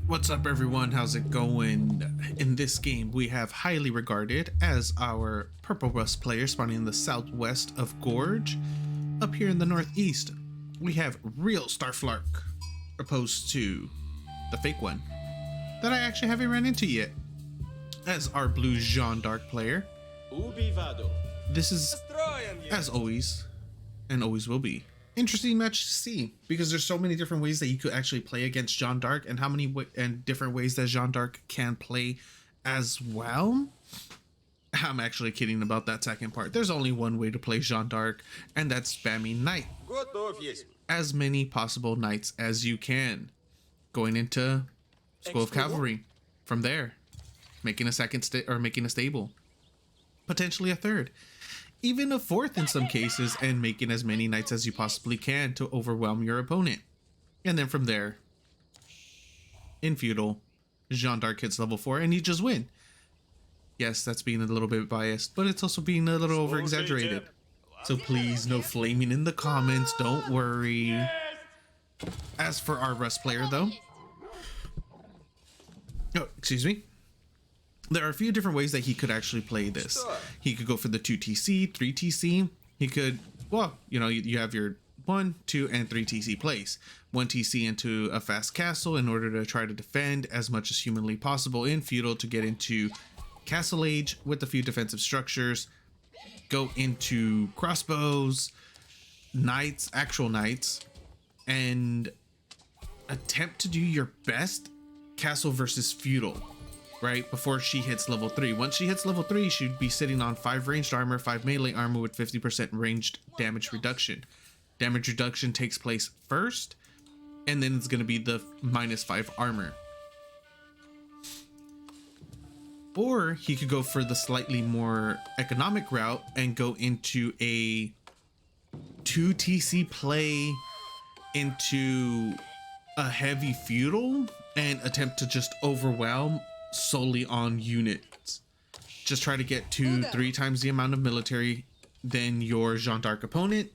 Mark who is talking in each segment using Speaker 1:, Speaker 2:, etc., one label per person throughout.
Speaker 1: What's up everyone, how's it going? In this game we have highly regarded as our Purple Rus player spawning in the southwest of Gorge. Up here in the northeast we have real Starflark opposed to the fake one that I actually haven't ran into yet as our blue Jeanne player. This is, as always, and always will be, interesting match to see because there's so many different ways that you could actually play against Jeanne and how many different ways that Jeanne can play as well. I'm actually kidding about that second part. There's only one way to play Jeanne and that's spamming knight. As many possible knights as you can. Going into School of Cavalry. From there, making a second making a stable. Potentially a third. Even a fourth in some cases, and making as many knights as you possibly can to overwhelm your opponent. And then from there, in feudal, Jeanne hits level 4 and you just win. Yes, that's being a little bit biased, but it's also being a little over exaggerated. So please, no flaming in the comments, don't worry. As for our Rus player though, oh, excuse me. There are a few different ways that he could actually play this. He could go for the 2TC, 3TC. He could, well, you know, you have your 1, 2, and 3 TC plays. 1 TC into a fast castle in order to try to defend as much as humanly possible in feudal to get into castle age with a few defensive structures. Go into crossbows, knights, actual knights, and attempt to do your best castle versus feudal. Right before she hits level 3. Once she hits level 3, she'd be sitting on 5 ranged armor, 5 melee armor with 50% ranged damage reduction. Damage reduction takes place first, and then it's going to be the -5 armor. Or he could go for the slightly more economic route and go into a 2 TC play into a heavy feudal and attempt to just overwhelm solely on units. Just try to get 2-3 times the amount of military than your Jeanne opponent,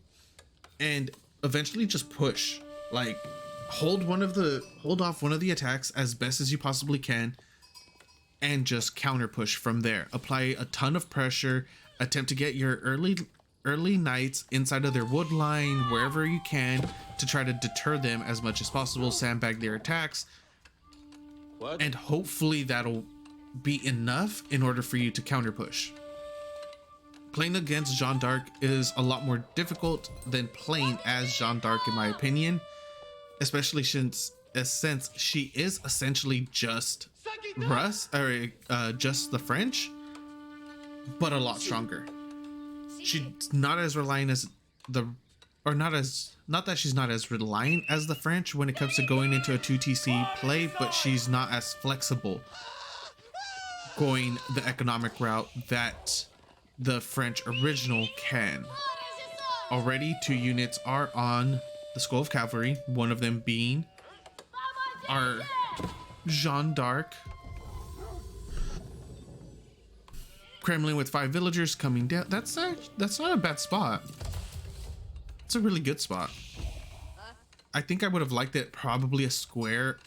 Speaker 1: and eventually just push. Like hold off one of the attacks as best as you possibly can, and just counter push from there. Apply a ton of pressure. Attempt to get your early knights inside of their wood line wherever you can to try to deter them as much as possible. Sandbag their attacks. And hopefully that'll be enough in order for you to counter push. Playing against Jeanne is a lot more difficult than playing as Jeanne in my opinion, especially since she is essentially just Rus, or just the French, but a lot stronger. She's not as reliant as not that she's not as reliant as the French when it comes to going into a 2 TC play, but she's not as flexible going the economic route that the French original can. Already 2 units are on the School of Cavalry, one of them being our Jeanne d'Arc. Kremlin with 5 villagers coming down. That's not a bad spot. It's a really good spot. I think I would have liked it probably a square.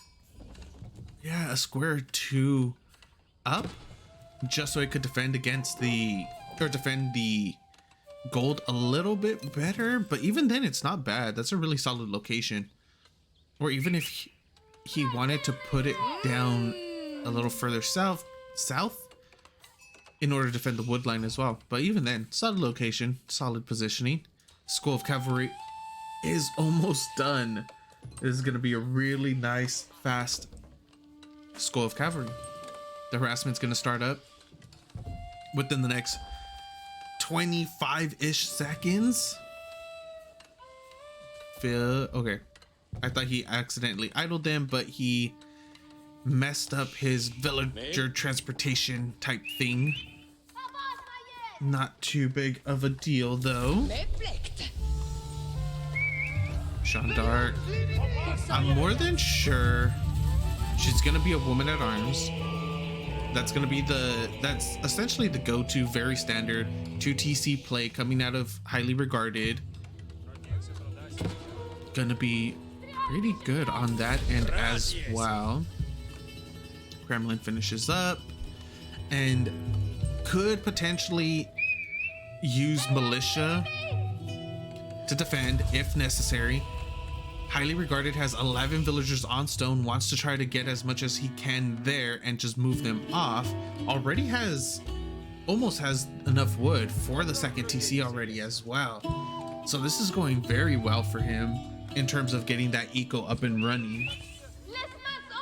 Speaker 1: Yeah, a square 2 up, just so it could defend against defend the gold a little bit better. But even then, it's not bad. That's a really solid location. Or even if he wanted to put it down a little further south in order to defend the wood line as well. But even then, solid location, solid positioning. School of Cavalry is almost done. This is going to be a really nice, fast School of Cavalry. The harassment's going to start up within the next 25-ish seconds. Okay. I thought he accidentally idled them, but he messed up his villager transportation type thing. Not too big of a deal though. Jeanne d'Arc, I'm more than sure she's gonna be a woman at arms. That's essentially the go-to, very standard 2 TC play coming out of highly regarded. Gonna be pretty good on that end as well. Kremlin finishes up and could potentially use militia to defend if necessary. Highly regarded has 11 villagers on stone, wants to try to get as much as he can there and just move them off. Already almost has enough wood for the second TC already as well. So this is going very well for him in terms of getting that eco up and running.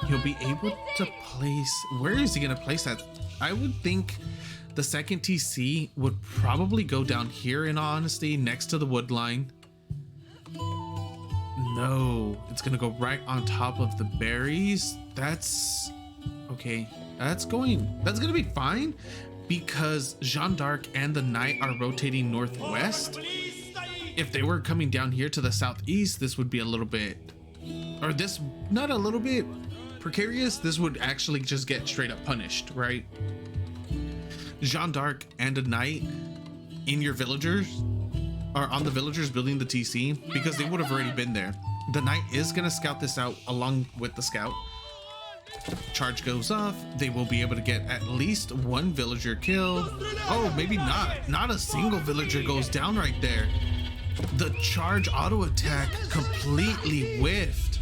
Speaker 1: He'll be able to place, where is he going to place that? I would think the second TC would probably go down here, in all honesty, next to the wood line. No, it's gonna go right on top of the berries. That's okay. That's gonna be fine because Jeanne d'Arc and the Knight are rotating northwest. If they were coming down here to the southeast, this would be a little bit, or this, not a little bit precarious. This would actually just get straight up punished, right? Jeanne d'Arc and a Knight in your villagers, are on the villagers building the TC, because they would have already been there. The Knight is gonna scout this out along with the scout. Charge goes off. They will be able to get at least one villager killed. Oh, maybe not. Not a single villager goes down right there. The charge auto attack completely whiffed.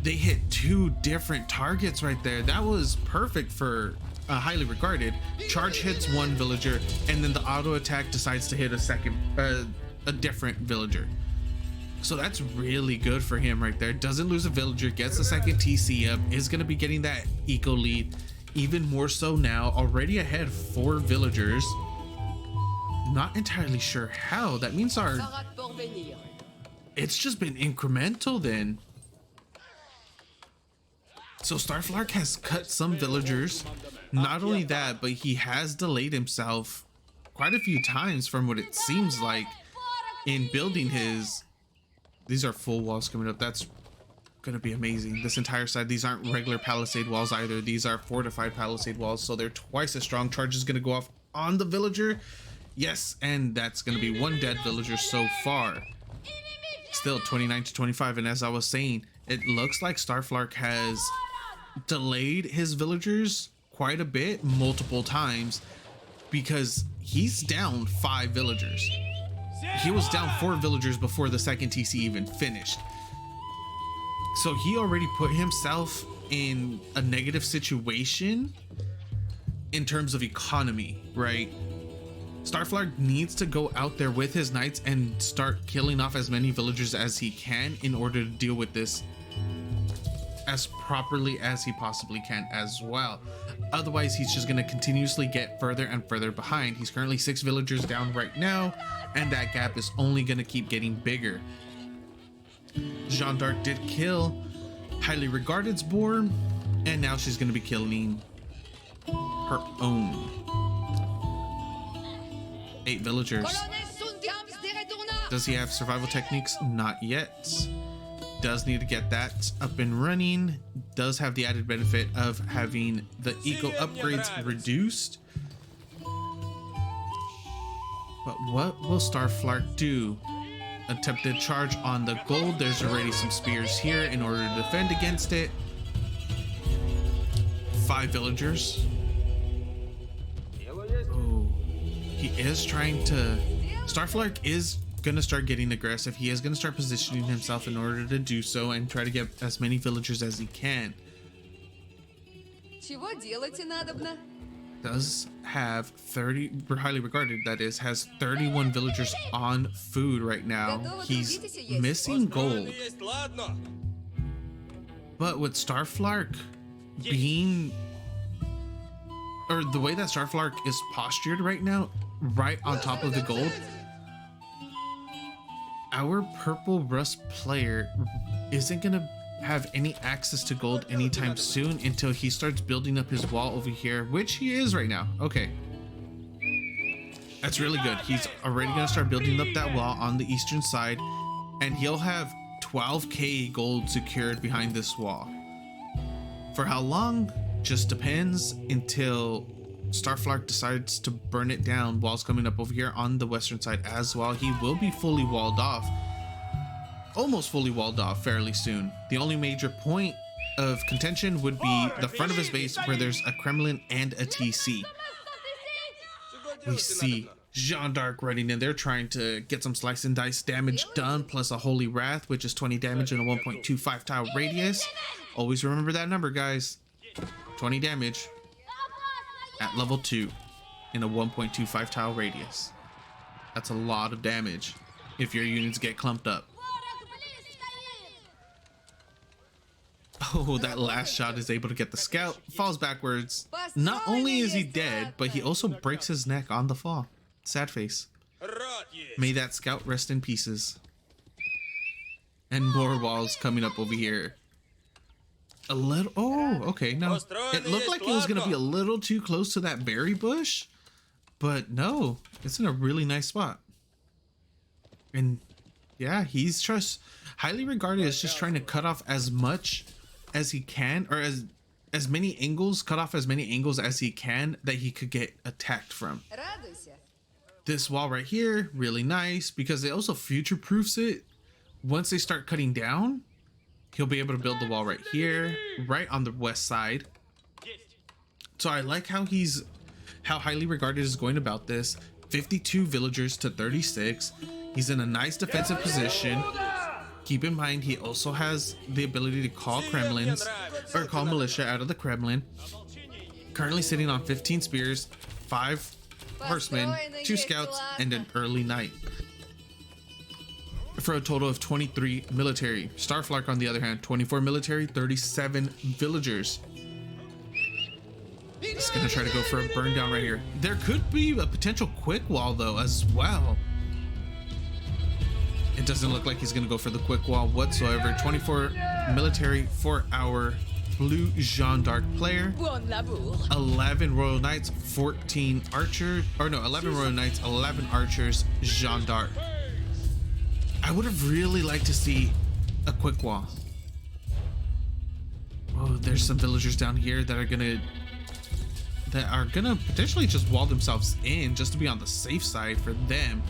Speaker 1: They hit two different targets right there. That was perfect for highly regarded. Charge hits one villager, and then the auto attack decides to hit a different villager. So that's really good for him right there. Doesn't lose a villager, gets the second TC up, is going to be getting that eco lead even more so now. Already ahead 4 villagers. Not entirely sure how. That means it's just been incremental then. So Starflark has cut some villagers. Not only that, but he has delayed himself quite a few times from what it seems like in building his... These are full walls coming up. That's gonna be amazing. This entire side, these aren't regular palisade walls either. These are fortified palisade walls, so they're twice as strong. Charge is gonna go off on the villager. Yes, and that's gonna be 1 dead villager so far. Still 29 to 25, and as I was saying, it looks like Starflark has delayed his villagers quite a bit, multiple times, because he's down 5 villagers. He was down 4 villagers before the second TC even finished. So he already put himself in a negative situation in terms of economy, right? Starflark needs to go out there with his knights and start killing off as many villagers as he can in order to deal with this as properly as he possibly can as well. Otherwise, he's just going to continuously get further and further behind. He's currently 6 villagers down right now, and that gap is only going to keep getting bigger. Jeanne d'Arc did kill highly regarded's boar, and now she's going to be killing her own 8 villagers. Does he have survival techniques? Not yet. Does need to get that up and running. Does have the added benefit of having the eco upgrades reduced. But what will Starflark do? Attempted charge on the gold. There's already some spears here in order to defend against it. 5 villagers. Oh, he is trying to... Starflark is gonna start getting aggressive. He is gonna start positioning himself in order to do so and try to get as many villagers as he can. Does have 30, highly regarded that is, has 31 villagers on food right now. He's missing gold. But with Starflark being, or the way that Starflark is postured right now, right on top of the gold, our purple Rus player isn't gonna have any access to gold anytime soon until he starts building up his wall over here, which he is right now. Okay, that's really good. He's already gonna start building up that wall on the eastern side, and he'll have 12k gold secured behind this wall. For how long? Just depends until Starflark decides to burn it down. Walls coming up over here on the western side as well. He will be fully walled off, almost fully walled off fairly soon. The only major point of contention would be the front of his base where there's a Kremlin and a TC. We see Jeanne d'Arc running in there trying to get some slice and dice damage done, plus a Holy Wrath, which is 20 damage in a 1.25 tile radius. Always remember that number, guys. 20 damage at level 2 in a 1.25 tile radius. That's a lot of damage if your units get clumped up. Oh, that last shot is able to get the scout, falls backwards. Not only is he dead, but he also breaks his neck on the fall. Sad face. May that scout rest in pieces. And more walls coming up over here. A little, oh, okay, no. It looked like it was gonna be a little too close to that berry bush, but no, it's in a really nice spot. And yeah, he's just highly regarded as just trying to cut off as much as he can, or as many angles, cut off as many angles as he can that he could get attacked from. This wall right here, really nice, because it also future proofs it. Once they start cutting down, he'll be able to build the wall right here, right on the west side. So I like how highly regarded is going about this. 52 villagers to 36. He's in a nice defensive position. Keep in mind, he also has the ability to call Kremlins, or call militia out of the Kremlin. Currently sitting on 15 spears, 5 horsemen, 2 scouts, and an early knight, for a total of 23 military. Starflark, on the other hand, 24 military, 37 villagers. He's gonna try to go for a burn down right here. There could be a potential quick wall though as well. It doesn't look like he's gonna go for the quick wall whatsoever. 24 military for our blue Jeanne d'Arc player. 11 Royal Knights, 14 archers, or no, 11 Royal Knights, 11 archers, Jeanne d'Arc. I would have really liked to see a quick wall. Oh, there's some villagers down here that are gonna potentially just wall themselves in just to be on the safe side for them.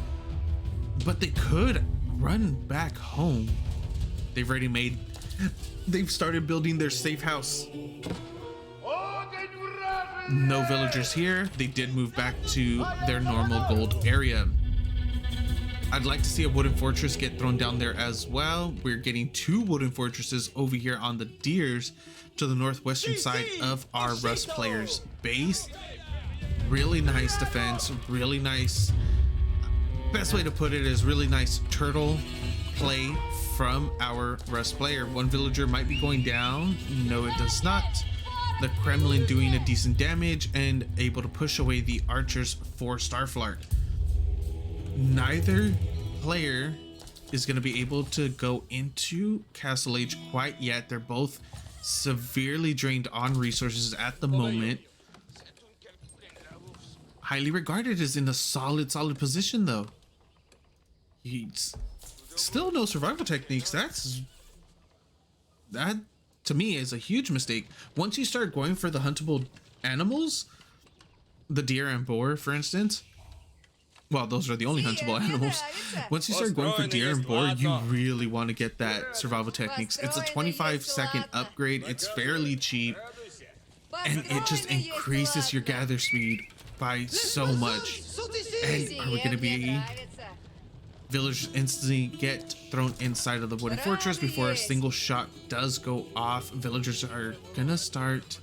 Speaker 1: But they could run back home. They've started building their safe house. No villagers here. They did move back to their normal gold area. I'd like to see a wooden fortress get thrown down there as well. We're getting 2 wooden fortresses over here on the deers to the northwestern side of our Rus players' base. Really nice defense, really nice. Best way to put it is really nice turtle play from our Rus player. 1 villager might be going down. No, it does not. The Kremlin doing a decent damage and able to push away the archers for Starflark. Neither player is going to be able to go into Castle Age quite yet. They're both severely drained on resources at the moment. Highly regarded is in a solid position though. He's still no survival techniques. That to me is a huge mistake. Once you start going for the huntable animals, the deer and boar, for instance, well, those are the only huntable animals. Once you start going for deer and boar, you really want to get that survival techniques. It's a 25-second upgrade. It's fairly cheap, and it just increases your gather speed by so much. And are we going to be... Villagers instantly get thrown inside of the wooden fortress before a single shot does go off. Villagers are gonna start...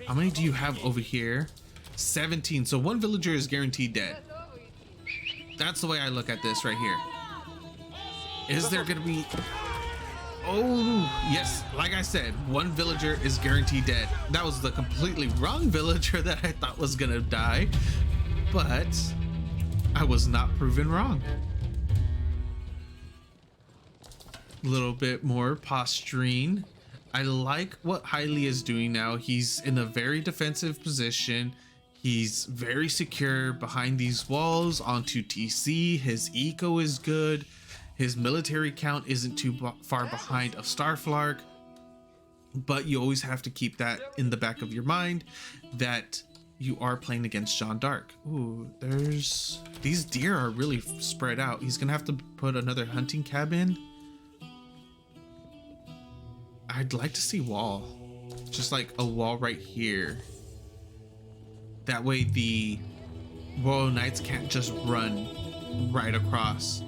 Speaker 1: How many do you have over here? 17. So 1 villager is guaranteed dead. That's the way I look at this right here. Is there gonna be... Oh, yes. Like I said, 1 villager is guaranteed dead. That was the completely wrong villager that I thought was gonna die. But I was not proven wrong. Little bit more posturing. I like what Hailey is doing now. He's in a very defensive position. He's very secure behind these walls onto TC. His eco is good. His military count isn't too far behind of Starflark. But you always have to keep that in the back of your mind that you are playing against Jeanne d'Arc. Ooh, these deer are really spread out. He's gonna have to put another hunting cabin. I'd like to see wall. just like a wall right here. That way the Royal Knights can't just run right across.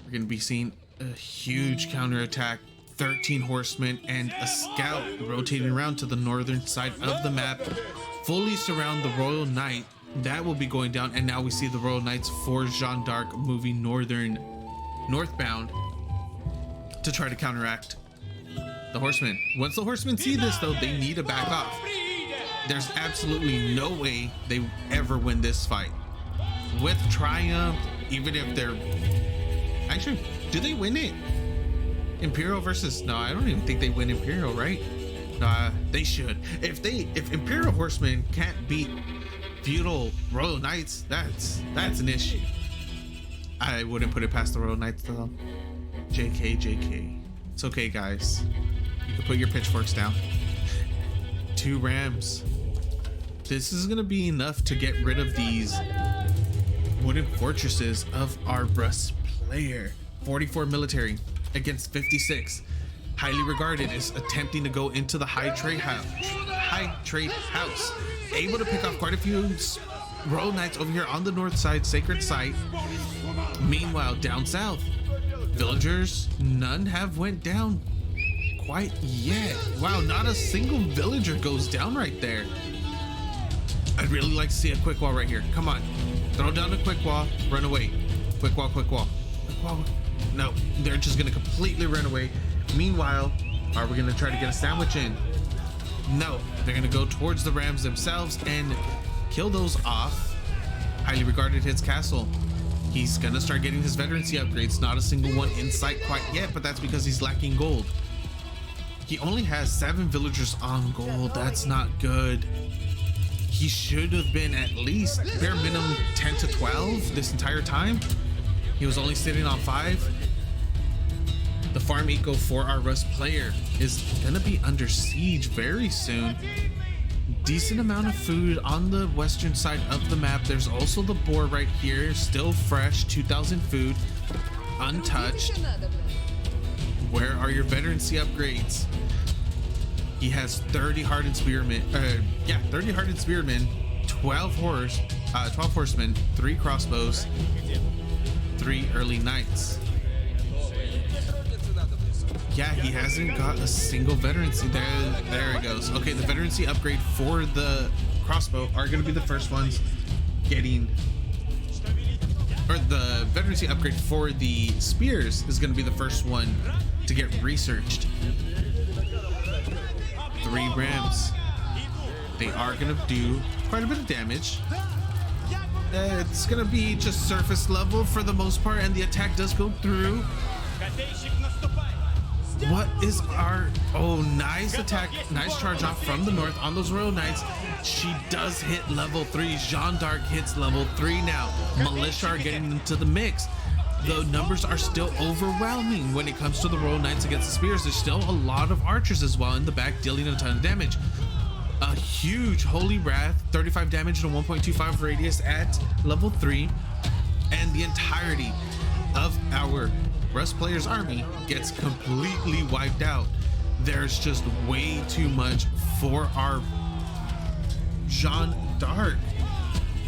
Speaker 1: We're gonna be seeing a huge counterattack. 13 horsemen and a scout rotating around to the northern side of the map, fully surround the Royal Knight. That will be going down, and now we see the Royal Knights for Jeanne d'Arc moving northbound to try to counteract the horsemen. Once the horsemen see this though, they need to back off. There's absolutely no way they ever win this fight. With triumph, even if they're... Actually, do they win it? Imperial versus... No, I don't even think they win Imperial, right? Nah, they should. If Imperial horsemen can't beat feudal Royal Knights, that's an issue. I wouldn't put it past the Royal Knights though. JK. It's okay, guys. You can put your pitchforks down. 2 rams. This is gonna be enough to get rid of these wooden fortresses of our Rus player. 44 military against 56. Highly regarded is attempting to go into the high trade house. Able to pick off quite a few Royal Knights over here on the north side, sacred site. Meanwhile, down south, villagers, none have went down quite yet. Wow, not a single villager goes down right there. I'd really like to see a quick wall right here. Come on, throw down a quick wall, run away. Quick wall. No, they're just gonna completely run away. Meanwhile, are we gonna try to get a sandwich in? No, they're gonna go towards the rams themselves and kill those off. Highly regarded hits castle. He's gonna start getting his veterancy upgrades. Not a single one in sight quite yet, but that's because he's lacking gold. He only has 7 villagers on gold. That's not good. He should have been at least bare minimum 10 to 12 this entire time. He was only sitting on 5. The farm eco for our Rus player is gonna be under siege very soon. Decent amount of food on the western side of the map. There's also the boar right here, still fresh, 2,000 food, untouched. Where are your veterancy upgrades? He has 30 hardened spearmen, 30 hardened spearmen, 12 horsemen, 3 crossbows, 3 early knights. Yeah, he hasn't got a single veterancy. There it goes. Okay, the veterancy upgrade for the crossbow are going to be the first ones getting, or the veterancy upgrade for the spears is going to be the first one to get researched. 3 rams. They are going to do quite a bit of damage. It's going to be just surface level for the most part, and the attack does go through. What is our... Oh, nice attack, nice charge off from the north on those Royal Knights. She does hit level 3. Jeanne d'Arc hits level 3 now. Militia are getting into the mix. The numbers are still overwhelming when it comes to the Royal Knights against the spears. There's still a lot of archers as well in the back dealing a ton of damage. A huge Holy Wrath, 35 damage and a 1.25 radius at level 3. And the entirety of our Rus player's army gets completely wiped out. There's just way too much for our Jeanne d'Arc.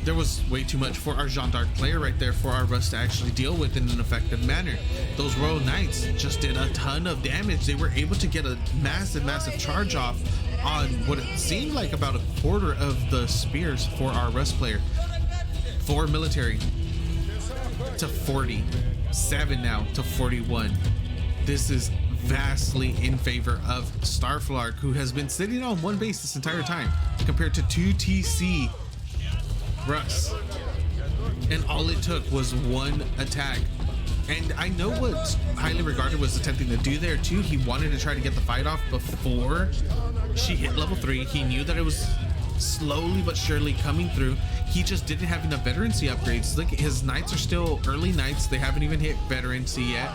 Speaker 1: There was way too much for our Jeanne d'Arc player right there for our Rus to actually deal with in an effective manner. Those Royal Knights just did a ton of damage. They were able to get a massive charge off on what it seemed like about a quarter of the spears for our Rus player. 4 military to 40. 7 now to 41. This is vastly in favor of Starflark, who has been sitting on 1 base this entire time, compared to 2 TC Rus. And all it took was 1 attack. And I know what Highly Regarded was attempting to do there too. He wanted to try to get the fight off before she hit level 3. He knew that it was slowly but surely coming through. He just didn't have enough veterancy upgrades. Look, his knights are still early knights. They haven't even hit veterancy yet.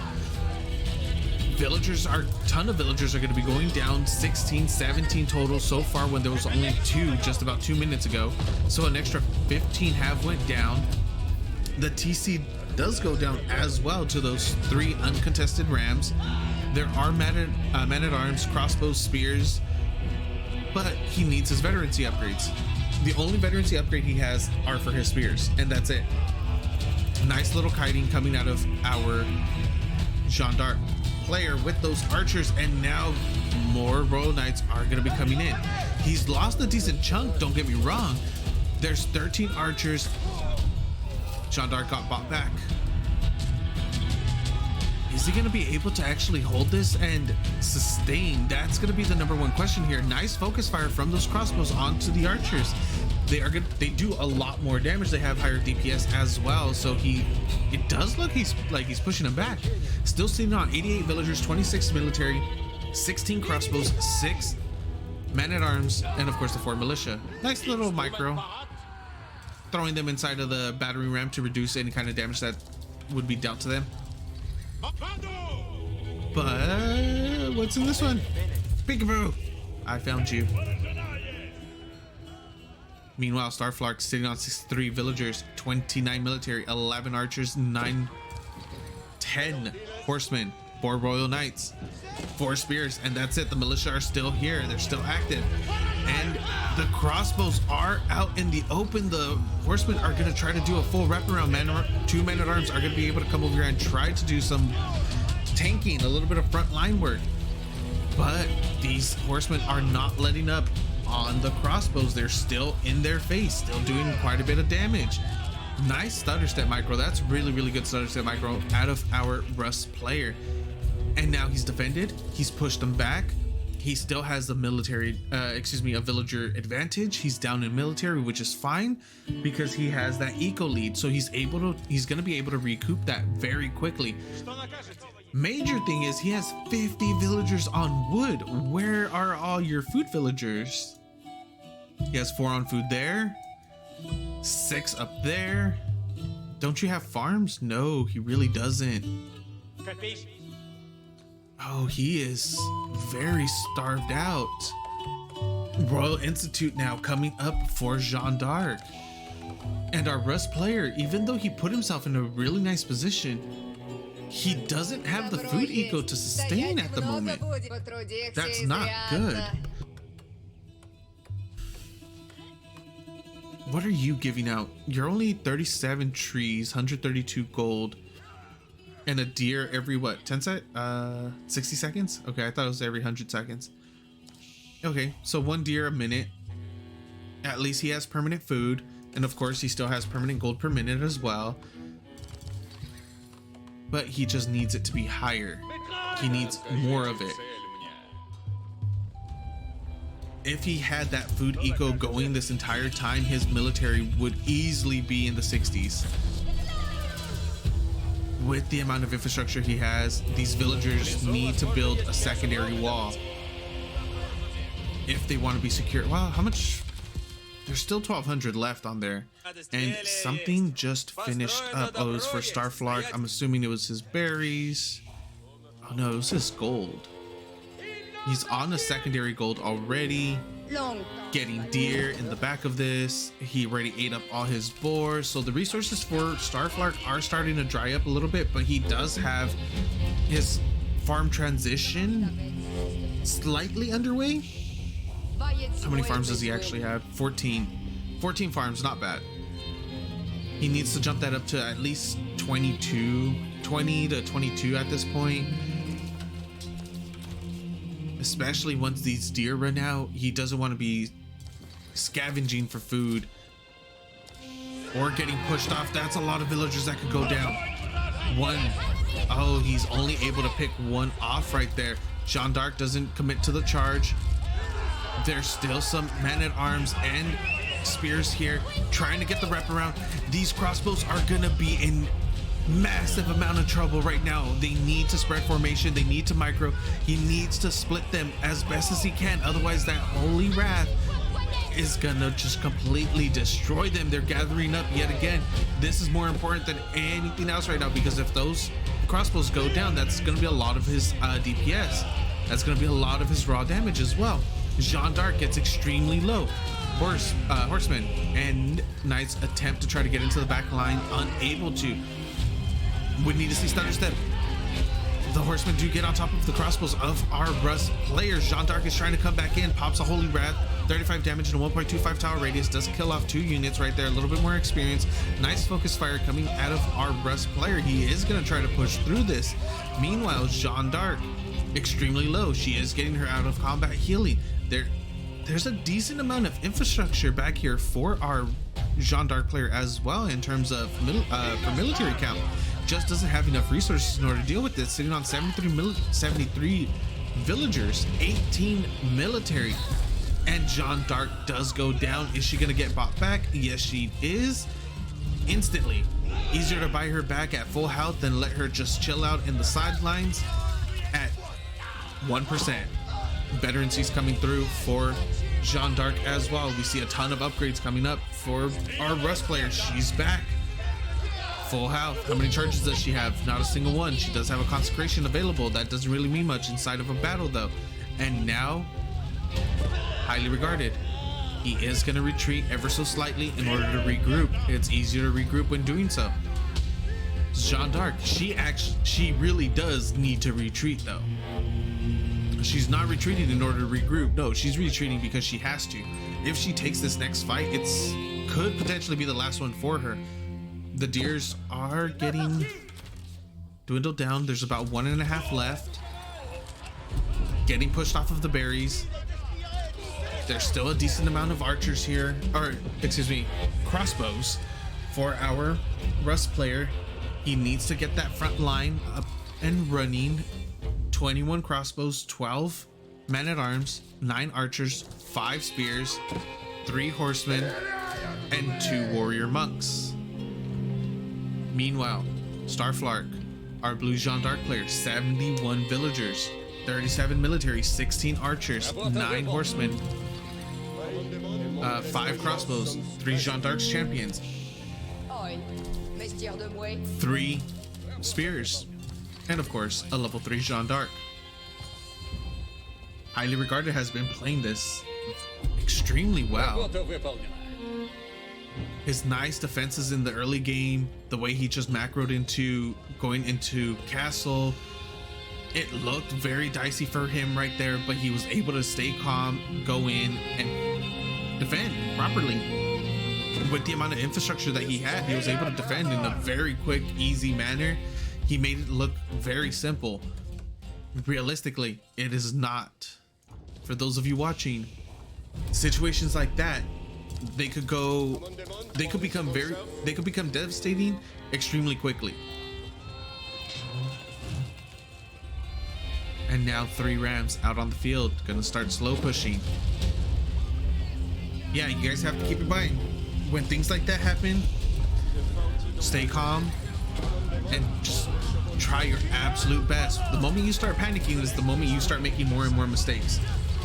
Speaker 1: Villagers are, ton of villagers are going to be going down. 16, 17 total so far, when there was only 2 just about 2 minutes ago. So an extra 15 have went down. The TC does go down as well to those 3 uncontested rams. There are man-at-arms, crossbows, spears, but he needs his veterancy upgrades. The only veterancy upgrade he has are for his spears, and that's it. Nice little kiting coming out of our Jeanne d'Arc player with those archers, and now more Royal Knights are going to be coming in. He's lost a decent chunk, don't get me wrong. There's 13 archers. Jeanne d'Arc got bought back. Is he going to be able to actually hold this and sustain? That's going to be the number one question here. Nice focus fire from those crossbows onto the archers. They are good. They do a lot more damage. They have higher DPS as well. So it does look he's pushing them back. Still sitting on 88 villagers, 26 military, 16 crossbows, 6 man-at-arms, and of course the 4 militia. Nice little micro. Throwing them inside of the battering ram to reduce any kind of damage that would be dealt to them. But what's in this one? Peekaboo! I found you. Meanwhile, Starflark sitting on 63 villagers, 29 military, 11 archers, 10 horsemen, 4 royal knights, 4 spears, and that's it. The militia are still here. They're still active. And the crossbows are out in the open. The horsemen are going to try to do a full wraparound. 2 men-at-arms are going to be able to come over here and try to do some tanking, a little bit of front line work. But these horsemen are not letting up on the crossbows. They're still in their face, still doing quite a bit of damage. Nice stutter step micro. That's really, really good stutter step micro out of our Rus player. And now he's defended. He's pushed them back. He still has the military, a villager advantage. He's down in military, which is fine because he has that eco lead. So he's going to be able to recoup that very quickly. Major thing is he has 50 villagers on wood. Where are all your food villagers? He has 4 on food there, 6 up there. Don't you have farms? No, he really doesn't. Oh, he is very starved out. Royal Institute now coming up for Jeanne d'Arc. And our Rus player, even though he put himself in a really nice position, he doesn't have the food eco to sustain at the moment. That's not good. What are you giving out? You're only 37 trees, 132 gold. And a deer every what, 60 seconds? Okay, I thought it was every 100 seconds. Okay, so 1 deer a minute. At least he has permanent food. And of course, he still has permanent gold per minute as well. But he just needs it to be higher. He needs more of it. If he had that food eco going this entire time, his military would easily be in the 60s. With the amount of infrastructure he has, these villagers need to build a secondary wall if they want to be secure. Wow, how much? There's still 1,200 left on there. And something just finished up. Oh, it was for Starflark. I'm assuming it was his berries. Oh no, it was his gold. He's on a secondary gold already. Getting deer in the back of this. He already ate up all his boars. So the resources for Starflark are starting to dry up a little bit, but he does have his farm transition slightly underway. How many farms does he actually have? 14 farms, not bad. He needs to jump that up to at least 20 to 22 at this point. Especially once these deer run out, he doesn't want to be scavenging for food or getting pushed off. That's a lot of villagers that could go down. 1. Oh, he's only able to pick 1 off right there. Jeanne d'Arc doesn't commit to the charge. There's still some men-at-arms and spears here trying to get the wraparound. These crossbows are gonna be in massive amount of trouble right now. They need to spread formation. They need to micro. He needs to split them as best as he can. Otherwise, that holy wrath is gonna just completely destroy them. They're gathering up yet again. This is more important than anything else right now, because if those crossbows go down, that's gonna be a lot of his DPS. That's gonna be a lot of his raw damage as well. Jeanne d'Arc gets extremely low. Horsemen and knights attempt to try to get into the back line, unable to. We need to see stutter step. The horsemen do get on top of the crossbows of our Rus players. Jeanne d'Arc is trying to come back in, pops a Holy Wrath, 35 damage in a 1.25 tower radius, does kill off 2 units right there, a little bit more experience. Nice focus fire coming out of our Rus player. He is going to try to push through this. Meanwhile, Jeanne d'Arc, extremely low. She is getting her out of combat healing. There's a decent amount of infrastructure back here for our Jeanne d'Arc player as well in terms of for military count. Just doesn't have enough resources in order to deal with this, sitting on 73 villagers, 18 military, and Jeanne d'Arc does go down. Is she gonna get bought back? Yes, she is. Instantly. Easier to buy her back at full health than let her just chill out in the sidelines at 1%. Veterancy's coming through for Jeanne d'Arc as well. We see a ton of upgrades coming up for our Rus player. She's back. Full health. How many charges does she have? Not a single one. She does have a consecration available. That doesn't really mean much inside of a battle though. And now, highly regarded. He is going to retreat ever so slightly in order to regroup. It's easier to regroup when doing so. Jeanne d'Arc, she really does need to retreat though. She's not retreating in order to regroup. No, she's retreating because she has to. If she takes this next fight, could potentially be the last one for her. The deers are getting dwindled down. There's about 1.5 left. Getting pushed off of the berries. There's still a decent amount of archers here, or excuse me, crossbows for our Rus player. He needs to get that front line up and running. 21 crossbows, 12 men-at-arms, 9 archers, 5 spears, 3 horsemen, and 2 warrior monks. Meanwhile, Starflark, our blue Jeanne d'Arc player, 71 villagers, 37 military, 16 archers, 9 horsemen, 5 crossbows, 3 Jeanne d'Arc's champions, 3 spears, and of course a level 3 Jeanne d'Arc. Highly regarded has been playing this extremely well. His nice defenses in the early game, the way he just macroed into going into castle, it looked very dicey for him right there, but he was able to stay calm, go in and defend properly. With the amount of infrastructure that he had, he was able to defend in a very quick, easy manner. He made it look very simple. Realistically, it is not. For those of you watching, situations like that, they could become devastating extremely quickly. And now 3 rams out on the field, gonna start slow pushing. Yeah, you guys have to keep in mind, when things like that happen, stay calm and just try your absolute best. The moment you start panicking is the moment you start making more and more mistakes.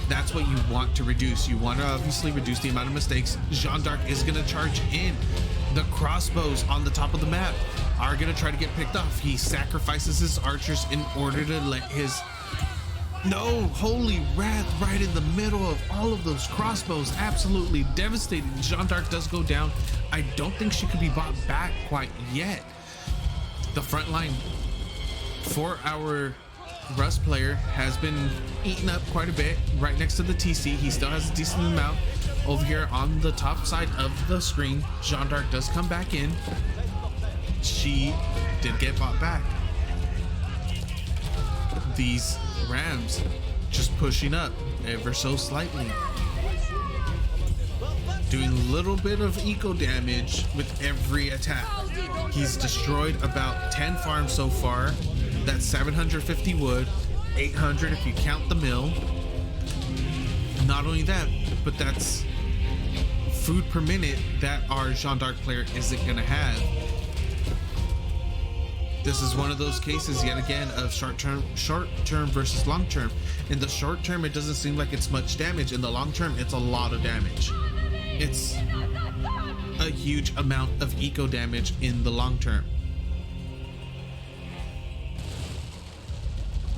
Speaker 1: That's what you want to reduce. You want to obviously reduce the amount of mistakes. Jeanne d'Arc is going to charge in. The crossbows on the top of the map are going to try to get picked off. He sacrifices his archers in order to let his... No, Holy Wrath right in the middle of all of those crossbows. Absolutely devastating. Jeanne d'Arc does go down. I don't think she could be bought back quite yet. The front line for our Rus player has been eaten up quite a bit right next to the TC. He still has a decent amount over here on the top side of the screen. Jeanne d'Arc does come back in. She did get bought back. These rams just pushing up ever so slightly, doing a little bit of eco damage with every attack. He's destroyed about 10 farms so far. That's 750 wood, 800 if you count the mill. Not only that, but that's food per minute that our Jeanne d'Arc player isn't gonna have. This is one of those cases yet again of short term versus long term. In the short term, it doesn't seem like it's much damage. In the long term, it's a lot of damage. It's a huge amount of eco damage in the long term.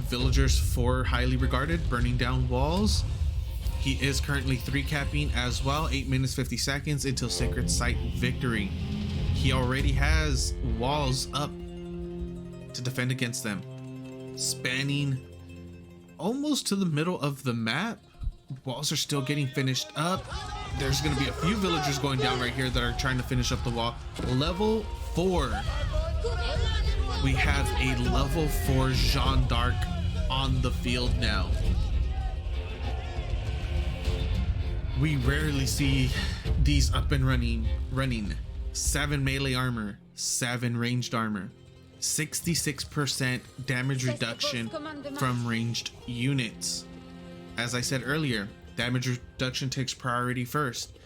Speaker 1: Villagers 4 highly regarded, burning down walls. He is currently 3 capping as well, 8 minutes 50 seconds until Sacred Site victory. He already has walls up to defend against them. spanning almost to the middle of the map. Walls are still getting finished up. There's going to be a few villagers going down right here that are trying to finish up the wall. Level 4. We have a level 4 Jeanne d'Arc on the field now. We rarely see these up and running. 7 melee armor, 7 ranged armor, 66% damage reduction from ranged units. As I said earlier, damage reduction takes priority first.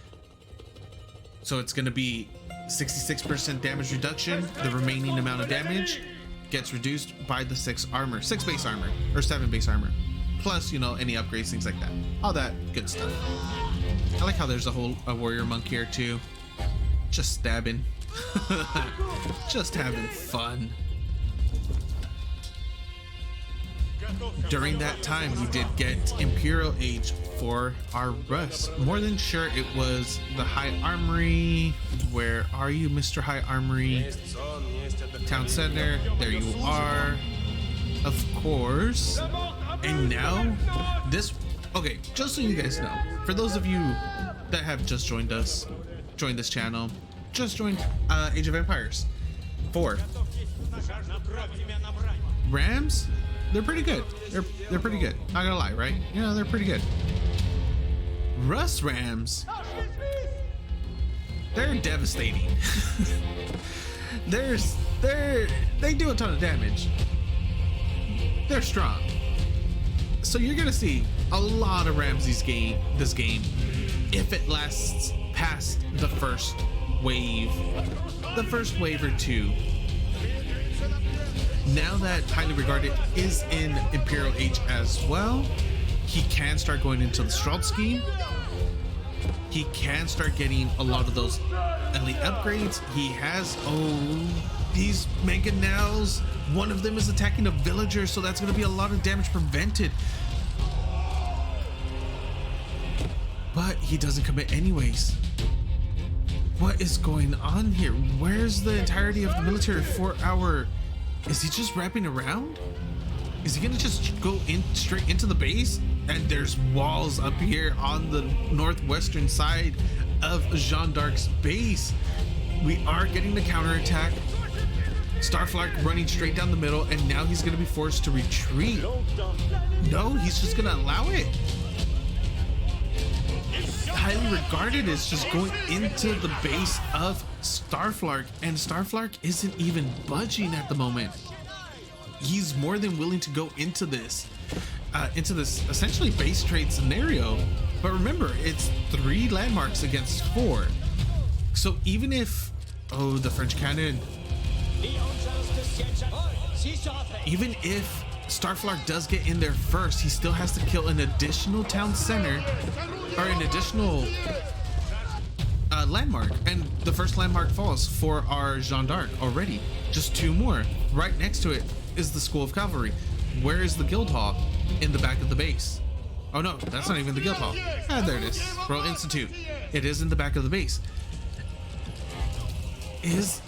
Speaker 1: So it's going to be 66% damage reduction. The remaining amount of damage gets reduced by the 6 base armor, or 7 base armor. Plus, you know, any upgrades, things like that. All that good stuff. I like how there's a warrior monk here too. Just stabbing. Just having fun. During that time, we did get Imperial Age for our Rus. More than sure it was the High Armory. Where are you, Mr. High Armory? Town Center. There you are. Of course. And now, this... Okay, just so you guys know, for those of you that have just joined this channel, just joined Age of Empires 4. Rams, they're pretty good. They're pretty good. Not gonna lie, right? Yeah, they're pretty good. Rus Rams, they're devastating. They do a ton of damage. They're strong. So you're gonna see a lot of Rams this game if it lasts past the first wave or two. Now that Highly Regarded is in Imperial Age as well, he can start going into the Strahd scheme. He can start getting a lot of those elite upgrades. He has, these mangonels. One of them is attacking a villager, so that's going to be a lot of damage prevented. But he doesn't commit anyways. What is going on here? Where's the entirety of the military for our... Is he just wrapping around? Is he gonna just go in straight into the base? And there's walls up here on the northwestern side of Jeanne d'Arc's base. We are getting the counterattack. Starflark running straight down the middle, and now he's gonna be forced to retreat. No, he's just gonna allow it. Highly Regarded is just going into the base of Starflark, and Starflark isn't even budging at the moment. He's more than willing to go into this essentially base trade scenario. But remember, it's 3 landmarks against 4. So even if, the French cannon, even if Starflark does get in there first, he still has to kill an additional town center, or an additional landmark, and the first landmark falls for our Jeanne d'Arc already. Just 2 more. Right next to it is the School of Cavalry. Where is the guild hall? In the back of the base. Oh no, that's not even the guild hall. There it is. Royal Institute. It is in the back of the base. Is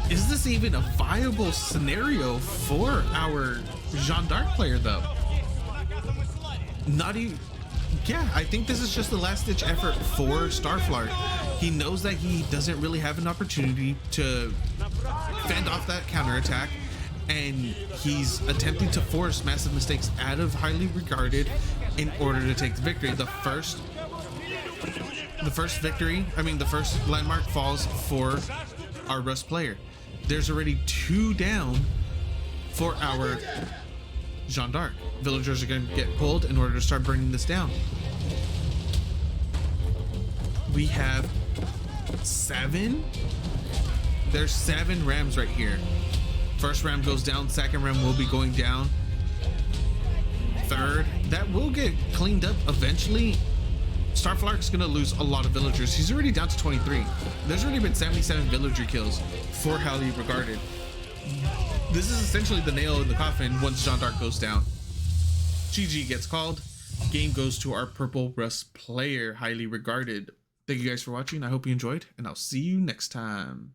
Speaker 1: this even a viable scenario for our Jeanne d'Arc player though? Not even... Yeah, I think this is just the last-ditch effort for Starflark. He knows that he doesn't really have an opportunity to fend off that counterattack, and he's attempting to force massive mistakes out of Highly Regarded in order to take the victory. The first landmark falls for our Rus player. There's already 2 down for our Jeanne d'Arc. Villagers are going to get pulled in order to start burning this down. We have 7. There's 7 rams right here. First ram goes down, second ram will be going down. Third, that will get cleaned up eventually. Starflark's gonna lose a lot of villagers. He's already down to 23. There's already been 77 villager kills for Highly Regarded. This is essentially the nail in the coffin once Jeanne d'Arc goes down. GG gets called. Game goes to our Purple Rus player, Highly Regarded. Thank you guys for watching. I hope you enjoyed, and I'll see you next time.